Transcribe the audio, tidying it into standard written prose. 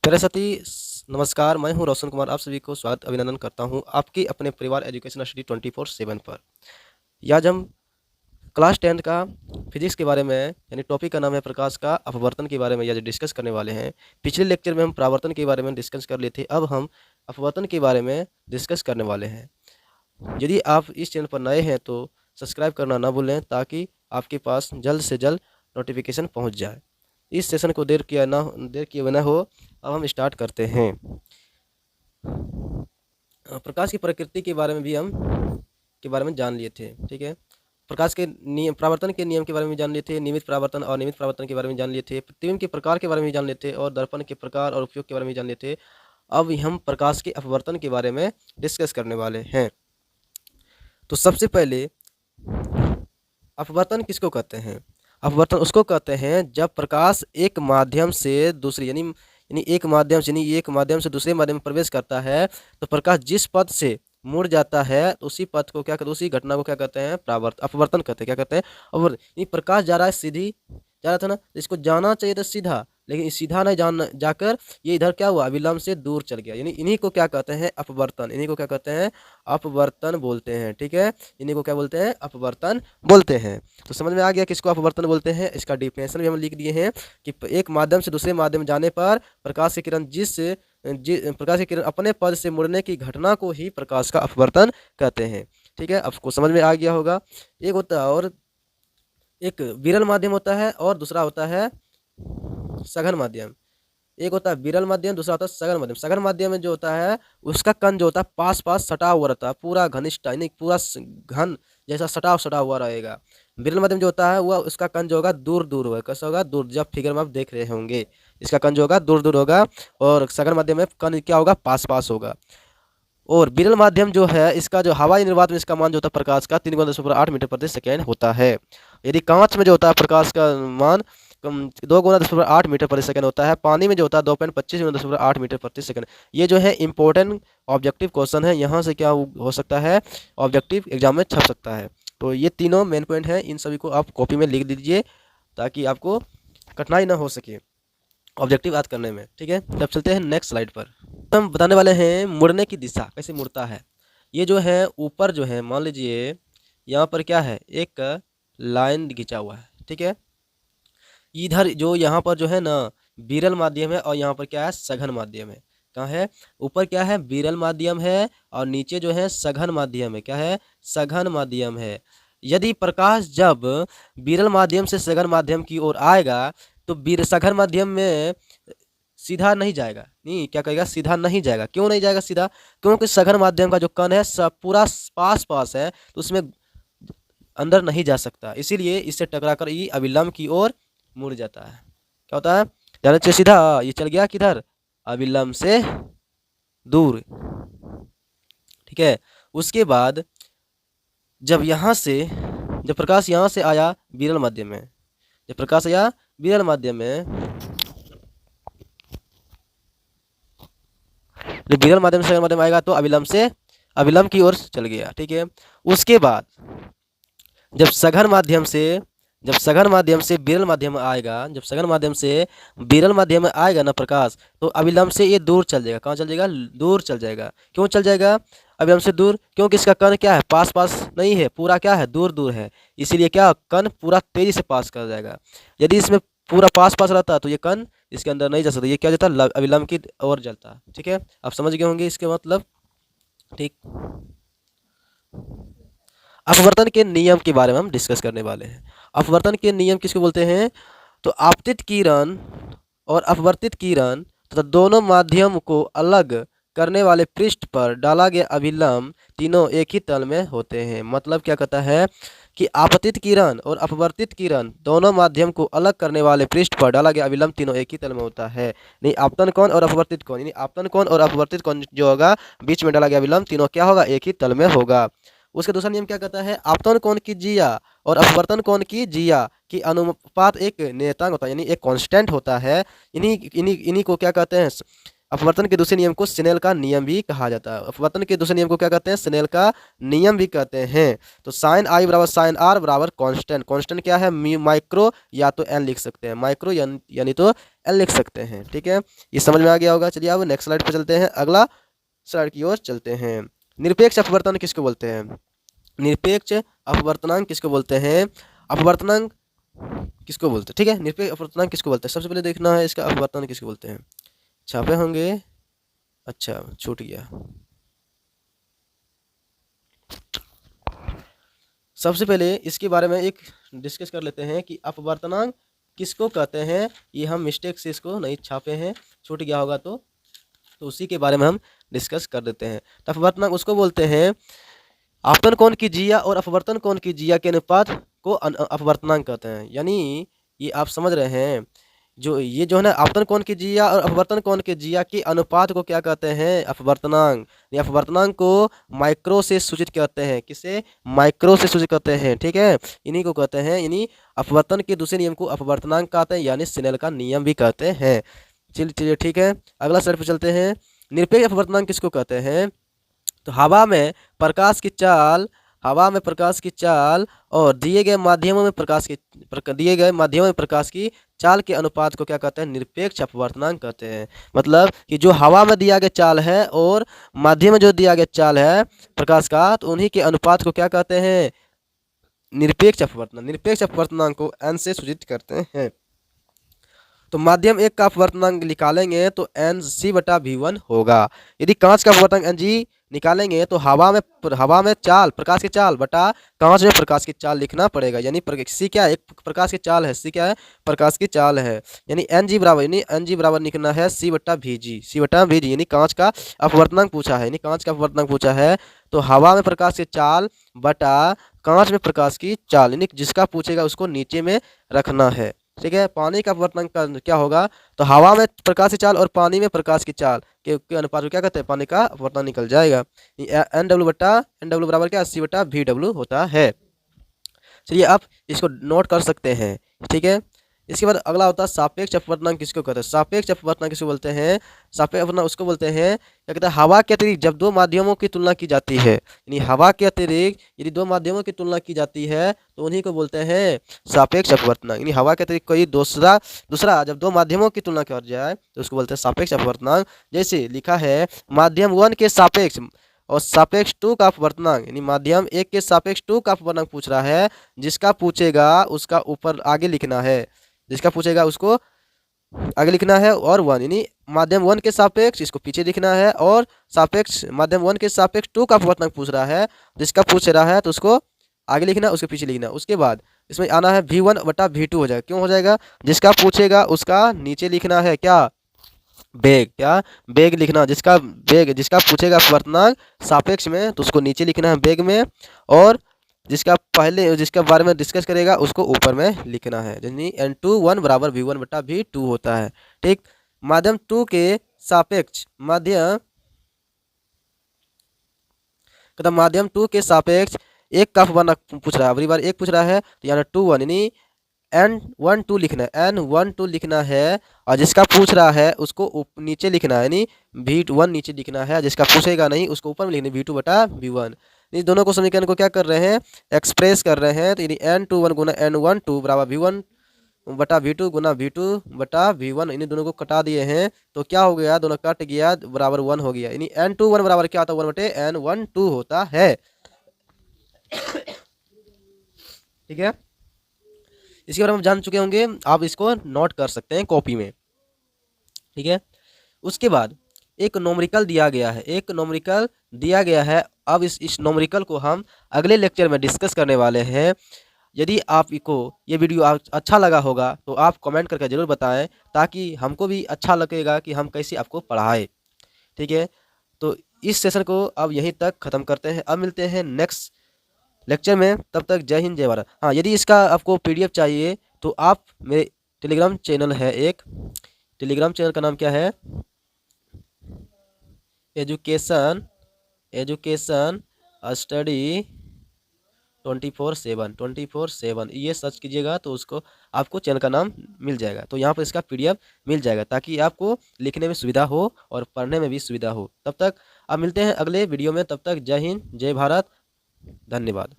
प्यारे साथी नमस्कार। मैं हूं रोशन कुमार। आप सभी को स्वागत अभिनंदन करता हूं आपके अपने परिवार एजुकेशन स्टडी 24/7 पर। ये आज हम क्लास 10 का फिजिक्स के बारे में यानी टॉपिक का नाम है प्रकाश का अपवर्तन के बारे में आज डिस्कस करने वाले हैं। पिछले लेक्चर में हम परावर्तन के बारे में डिस्कस कर लिए थे, अब हम अपवर्तन के बारे में डिस्कस करने वाले हैं। यदि आप इस चैनल पर नए हैं तो सब्सक्राइब करना ना भूलें ताकि आपके पास जल्द से जल्द नोटिफिकेशन पहुंच जाए। इस सेशन को देर किए बिना हो। अब हम स्टार्ट करते हैं। प्रकाश की प्रकृति के बारे में भी हम जान लिए थे। ठीक है, प्रकाश के नियम, परावर्तन के नियम के बारे में जान लिए थे, नियमित परावर्तन और नियमित परावर्तन के बारे में जान लिए थे, प्रतिबिंब के प्रकार के बारे में जान लिए थे और दर्पण के प्रकार और उपयोग के बारे में जान लिए थे। अब हम प्रकाश के अपवर्तन के बारे में डिस्कस करने वाले हैं। तो सबसे पहले अपवर्तन किसको कहते हैं? अपवर्तन उसको कहते हैं जब प्रकाश एक माध्यम से दूसरी यानी एक माध्यम से दूसरे माध्यम में प्रवेश करता है तो प्रकाश जिस पथ से मुड़ जाता है तो उसी पथ को क्या कहते हैं, उसी घटना को क्या कहते हैं? अपवर्तन कहते हैं। क्या कहते हैं? और ये प्रकाश जा रहा है, सीधी जा रहा था ना, इसको जाना चाहिए था सीधा, लेकिन सीधा नहीं जाकर ये इधर क्या हुआ, अविलंब से दूर चल गया। यानी इन्हीं को क्या कहते हैं? अपवर्तन। इन्हीं को क्या कहते हैं? अपवर्तन बोलते हैं। ठीक है, इन्हीं को क्या बोलते हैं? अपवर्तन बोलते हैं। तो समझ में आ गया किसको अपवर्तन बोलते हैं। इसका डिफिनेशन भी हम लिख दिए हैं कि एक माध्यम से दूसरे माध्यम जाने पर प्रकाश की किरण प्रकाश की किरण अपने पद से मुड़ने की घटना को ही प्रकाश का अपवर्तन कहते हैं। ठीक है, आपको समझ में आ गया होगा। एक होता है और एक विरल माध्यम होता है और दूसरा होता है सघन माध्यम। एक होता है विरल माध्यम, दूसरा होता है सघन माध्यम। सघन माध्यम में जो होता है उसका कण जो होता है पास पास सटा हुआ रहता है, पूरा घनिष्ठ यानी पूरा घन जैसा सटा हुआ रहेगा। विरल माध्यम जो होता है वह उसका कण जो होगा दूर दूर होगा। कैसा होगा? दूर। जब फिगर में आप देख रहे होंगे इसका कण जो होगा दूर दूर होगा और सघन माध्यम में कण क्या होगा? पास पास होगा। और विरल माध्यम जो है इसका जो हवाई निर्वात में इसका मान जो होता है प्रकाश का 3×10⁸ मीटर प्रति सेकेंड होता है। यदि कांच में जो होता है प्रकाश का मान 2×10⁸ मीटर प्रति सेकेंड होता है। पानी में जो होता है 2.25×10⁸ मीटर प्रति सेकेंड। ये जो है इंपॉर्टेंट ऑब्जेक्टिव क्वेश्चन है, यहाँ से क्या हो सकता है? ऑब्जेक्टिव एग्जाम में छप सकता है। तो ये तीनों मेन पॉइंट हैं, इन सभी को आप कॉपी में लिख दीजिए ताकि आपको कठिनाई ना हो सके ऑब्जेक्टिव याद करने में। ठीक है, तब चलते हैं नेक्स्ट स्लाइड पर। हम बताने वाले हैं मुड़ने की दिशा कैसे मुड़ता है। ये जो है ऊपर जो है मान लीजिए यहाँ पर क्या है, एक लाइन खींचा हुआ है। ठीक है, इधर जो यहाँ पर जो है ना विरल माध्यम है और यहाँ पर क्या है? सघन माध्यम है। कहाँ है? ऊपर क्या है? विरल माध्यम है और नीचे जो है सघन माध्यम है। क्या है? सघन माध्यम है। यदि प्रकाश जब विरल माध्यम से सघन माध्यम की ओर आएगा तो सघन माध्यम में सीधा नहीं जाएगा। नहीं, क्या कहेगा? सीधा नहीं जाएगा। क्यों नहीं जाएगा सीधा? क्योंकि सघन माध्यम का जो कण है सब पूरा पास पास है तो उसमें अंदर नहीं जा सकता, इसीलिए इससे टकराकर ये अविलंब की ओर मुड़ जाता है। क्या होता है? जाना चाहिए सीधा, ये चल गया किधर? अविलंब से दूर। ठीक है, उसके बाद जब प्रकाश यहाँ से आया विरल माध्यम में, जब प्रकाश आया विरल माध्यम में, जब विरल माध्यम से सघन माध्यम आएगा तो अविलंब की ओर चल गया। ठीक है, उसके बाद जब सघन माध्यम से विरल माध्यम आएगा, जब सघन माध्यम से विरल माध्यम में आएगा ना प्रकाश, तो अविलंब से ये दूर चल जाएगा। कहाँ चल जाएगा? दूर चल जाएगा। क्यों चल जाएगा अविलंब से दूर? क्योंकि इसका कण क्या है? पास पास नहीं है, पूरा क्या है? दूर दूर है। इसीलिए क्या कण पूरा तेजी से पास कर जाएगा। यदि इसमें पूरा पास पास रहता तो ये कण इसके अंदर नहीं जा सकता, ये क्या जाता? अविलंब की ओर जलता। ठीक है, आप समझ गए होंगे इसके मतलब। ठीक, अपवर्तन के नियम के बारे में हम डिस्कस करने वाले हैं। अपवर्तन के नियम किसको बोलते हैं? तो आपतित किरण और अपवर्तित किरण तथा दोनों माध्यम को अलग करने वाले पृष्ठ पर डाला गया अभिलंब तीनों एक ही तल में होते हैं। मतलब क्या कहता है कि आपतित किरण और अपवर्तित किरण दोनों माध्यम को अलग करने वाले पृष्ठ पर डाला गया अभिलंब तीनों एक ही तल में होता है। नहीं, आपतन कोण और अपवर्तित कोण, यानी आपतन कोण और अपवर्तित कोण जो होगा बीच में डाला गया अभिलंब तीनों क्या होगा? एक ही तल में होगा। उसका दूसरा नियम क्या कहता है? आपतन कोण की जिया और अपवर्तन कोण की जिया की अनुपात एक नियतांक होता है, यानी एक कांस्टेंट होता है। इन्हीं को क्या कहते हैं? अपवर्तन के दूसरे नियम को स्नेल का नियम भी कहा जाता है। अपवर्तन के दूसरे नियम को क्या कहते हैं? स्नेल का नियम भी कहते हैं। तो साइन आई बराबर साइन आर बराबर कांस्टेंट। कांस्टेंट क्या है? माइक्रो या तो एन लिख सकते हैं, माइक्रो यानी तो एन लिख सकते हैं। ठीक है, ये समझ में आ गया होगा। चलिए अब नेक्स्ट स्लाइड पर चलते हैं, अगला स्लाइड की ओर चलते हैं। निरपेक्ष अपवर्तन किसको बोलते हैं? निरपेक्ष अपवर्तनांक किसको बोलते हैं? अपवर्तनांक किसको बोलते हैं? ठीक है, निरपेक्ष अपवर्तनांक किसको बोलते हैं? सबसे पहले देखना है इसका अपवर्तन किसको बोलते हैं। छापे होंगे, अच्छा छूट गया। सबसे पहले इसके बारे में एक डिस्कस कर लेते हैं कि अपवर्तनांक किसको कहते हैं। ये हम मिस्टेक से इसको नहीं छापे हैं, छूट गया होगा तो उसी के बारे में हम डिस्कस कर देते हैं। तो अपवर्तनांक उसको बोलते हैं, आपतन कोण की जिया और अपवर्तन कोण की जिया के अनुपात को अपवर्तनांक कहते हैं। यानी ये आप समझ रहे हैं, जो ये जो है ना, आपतन कोण की जिया और अपवर्तन कोण की जिया के अनुपात को क्या कहते हैं? अपवर्तनांक। या अपवर्तनांक को माइक्रो से सूचित करते हैं। किसे? माइक्रो से सूचित करते हैं। ठीक है, इन्हीं को कहते हैं, यानी अपवर्तन के दूसरे नियम को अपवर्तनांक कहते हैं, यानी स्नेल का नियम भी कहते हैं। चलिए ठीक है, अगला स्लाइड पर चलते हैं। निरपेक्ष अपवर्तनांक किसको कहते हैं? तो हवा में प्रकाश की चाल, हवा में प्रकाश की चाल और दिए गए माध्यमों में प्रकाश की चाल के अनुपात को क्या कहते हैं? निरपेक्ष अपवर्तनांक कहते हैं। मतलब कि जो हवा में दिया गया चाल है और माध्यम में जो दिया गया चाल है प्रकाश का, तो उन्हीं के अनुपात को क्या कहते हैं? निरपेक्ष अपवर्तनांक। निरपेक्ष अपवर्तनांक को n से सूचित करते हैं। तो माध्यम एक का अपवर्तनांक निकालेंगे तो एन सी बटा V1 होगा। यदि कांच का अपवर्तनांक एन जी निकालेंगे तो हवा में चाल, प्रकाश की चाल बटा कांच में प्रकाश की चाल लिखना पड़ेगा। यानी सी क्या है? एक प्रकाश की चाल है, सी क्या है? प्रकाश की चाल है। यानी एन जी बराबर लिखना है सी बटा वी जी। यानी कांच का अपवर्तनांक पूछा है, तो हवा में प्रकाश की चाल बटा कांच में प्रकाश की चाल, यानी जिसका पूछेगा उसको नीचे में रखना है। ठीक है, पानी का अपवर्तनांक का क्या होगा? तो हवा में प्रकाश की चाल और पानी में प्रकाश की चाल के अनुपात को क्या कहते हैं? पानी का अपवर्तनांक निकल जाएगा। एन डब्ल्यू बराबर क्या? सी बटा वी डब्ल्यू होता है। चलिए आप इसको नोट कर सकते हैं। ठीक है, इसके बाद अगला होता है सापेक्ष अपवर्तनांक किसको कहते हैं? सापेक्ष अपवर्तनांक किसको बोलते हैं? सापेक्ष अपवर्तनांक उसको बोलते हैं, क्या कहते हैं? हवा के अतिरिक्त जब दो माध्यमों की तुलना की जाती है, यानी हवा के अतिरिक्त यदि दो माध्यमों की तुलना की जाती है तो उन्हीं को बोलते हैं सापेक्ष अपवर्तनांक। यानी हवा के अतिरिक्त कोई दूसरा जब दो माध्यमों की तुलना कर जाए तो उसको बोलते हैं सापेक्ष अपवर्तनांक। जैसे लिखा है माध्यम 1 के सापेक्ष और सापेक्ष 2 का अपवर्तनांक, यानी माध्यम 1 के सापेक्ष 2 का अपवर्तनांक पूछ रहा है। जिसका पूछेगा उसका ऊपर आगे लिखना है, जिसका पूछेगा उसको आगे लिखना है। और 1 यानी माध्यम 1 के सापेक्ष इसको पीछे लिखना है, और सापेक्ष माध्यम 1 के सापेक्ष 2 का अपवर्तनांक पूछ रहा है, जिसका पूछ रहा है तो उसको आगे लिखना, उसके पीछे लिखना। उसके बाद इसमें आना है V1 बटा V2 हो जाएगा। क्यों हो जाएगा? जिसका पूछेगा उसका नीचे लिखना है क्या? बेग। क्या? बेग लिखना। जिसका पूछेगा अपवर्तनांक सापेक्ष में तो उसको नीचे लिखना है बेग में, और जिसका बारे में डिस्कस करेगा उसको ऊपर में लिखना है। यानी N21 बराबर V1 बटा V2 होता है। ठीक, माध्यम 2 के सापेक्ष माध्यम 2 के सापेक्ष एक का अपवर्तनांक पूछ रहा है। अगली बार एक पूछ रहा है तो यहाँ 2 1 यानी N12 लिखना है, N12 लिखना है, और जिसका पूछ रहा है उसको नीचे लिखना है, यानी V1 नीचे लिखना है। जिसका पूछेगा नहीं उसको ऊपर में लिखना है V2 बटा V1। इस दोनों को समीकरण को क्या कर रहे हैं? एक्सप्रेस कर रहे हैं। तो यानी N21 गुना N12 बराबर V1 बटा V2 गुना V2 बटा V1। इन दोनों को कटा दिए हैं तो क्या हो गया? दोनों कट गया, बराबर 1 हो गया। यानी N21 बराबर क्या होता है? 1 बटे N12 होता है। ठीक है, इसके बारे में जान चुके होंगे, आप इसको नोट कर सकते हैं कॉपी में। ठीक है, उसके बाद एक नोमरिकल दिया गया है। अब इस नोमरिकल को हम अगले लेक्चर में डिस्कस करने वाले हैं। यदि आपको ये वीडियो अच्छा लगा होगा तो आप कमेंट करके ज़रूर बताएं, ताकि हमको भी अच्छा लगेगा कि हम कैसे आपको पढ़ाएं। ठीक है, तो इस सेशन को अब यहीं तक ख़त्म करते हैं। अब मिलते हैं नेक्स्ट लेक्चर में, तब तक जय हिंद जय भारत। हाँ, यदि इसका आपको PDF चाहिए तो आप मेरे टेलीग्राम चैनल है, एक टेलीग्राम चैनल का नाम क्या है? एजुकेशन स्टडी 24/7 ये सर्च कीजिएगा तो उसको आपको चैनल का नाम मिल जाएगा। तो यहाँ पर इसका PDF मिल जाएगा ताकि आपको लिखने में सुविधा हो और पढ़ने में भी सुविधा हो। तब तक अब मिलते हैं अगले वीडियो में, तब तक जय हिंद, जय भारत, धन्यवाद।